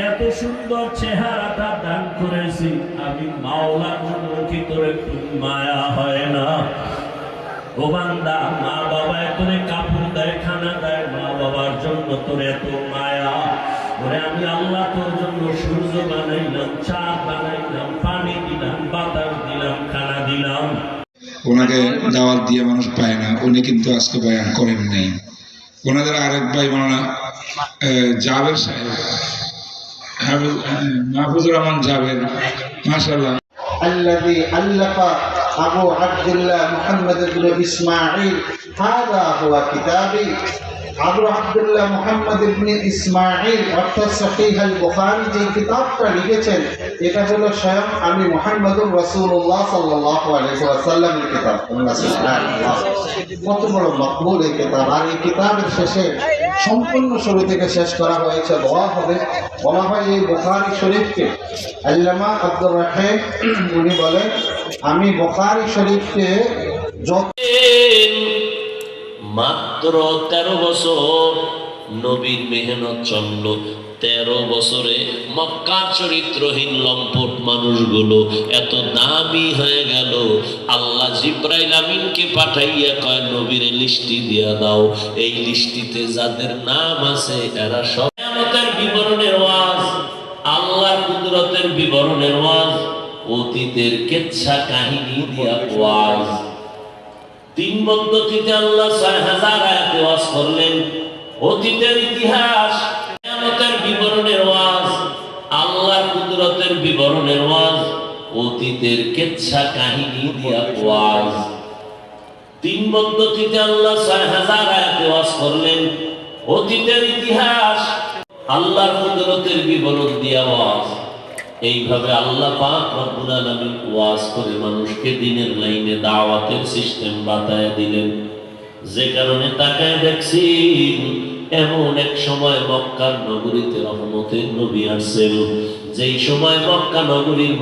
এত সুন্দর চেহারাটা দান করেছি, আমি মাওলার জন্য কি তোর একটু মায়া হয় না? ও বান্দা, মা বাবা তোরে কাপড় দেয়, খানা দেয়, মা বাবার জন্য তোর এত মায়া। ওরে আমি আল্লাহ তোর জন্য সূর্য বানাইলাম, চাঁদ বানাইলাম, পানি দিলাম, বাতাস দিলাম, খানা দিলাম। ওনাকে দাওয়াত দিয়ে মানুষ পায় না, উনি কিন্তু আজকে বয়ান করেন নাই। ওনাদের আরেক ভাই মাওলানা জাবের সাহেব, মাহফুজুর রহমান জাবের, মাশাআল্লাহ। الذي ألف أبو عبد الله محمد بن إسماعيل هذا هو كتابي আবু আব্দুল্লাহ মুহাম্মদ ইবনে ইসমাঈল অর্থাৎ সহিহ আল বুখারী যে কিতাবটা লিখেছেন এটা হলো স্বয়ং আমি মুহাম্মদুর রাসূলুল্লাহ সাল্লাল্লাহু আলাইহি ওয়াসাল্লামের কিতাব। সুবহানাল্লাহ, কত বড় মকবুল এই কিতাব। আর এই কিতাবের শেষে সম্পূর্ণ শুরু থেকে শেষ করা হয়েছে দোয়া হবে। বলা হয় এই বুখারী শরীফকে আল্লামা আব্দুর রহিম উনি বলেন, আমি বুখারী শরীফকে মাত্র 13 বছর নবীর মেহনত চলল। 13 বছরে মক্কার চরিত্রহীন লম্পট মানুষগুলো এত দামি হয়ে গেল। আল্লাহ জিব্রাইল আমিনকে পাঠাইয়া কয়, নবীর লিস্টি দিয়া দাও, এই লিস্টিতে যাদের নাম আছে এরা সব কিয়ামতের বিবরণের ওয়াজ, আল্লাহর কুদরতের বিবরণের ওয়াজ, অতীতের কেচ্ছা কাহিনী দিয়া ওয়াজ। 3 পদ্ধতিতে আল্লাহ 6000 আয়াতে ওয়াজ করলেন। অতীতের ইতিহাস, কিয়ামতের বিবরণের ওয়াজ, আল্লাহর কুদরতের বিবরণের ওয়াজ, অতীতের কেচ্ছা কাহিনী দিয়া ওয়াজ। 3 পদ্ধতিতে আল্লাহ 6000 আয়াতে ওয়াজ করলেন। অতীতের ইতিহাস, আল্লাহর কুদরতের বিবরণ দিয়া ওয়াজ। এইভাবে আল্লাহ পাক রব্বুল আলামিন ওয়াজ করে মানুষকে দ্বীনের লাইনে দাওয়াতের সিস্টেম বাতায় দিলেন। যে কারণে তাকায় দেখছি এমন এক সময় মক্কার নগরীতে রহমতের নবী আসছেন, যেই সময় মক্কা নগরীর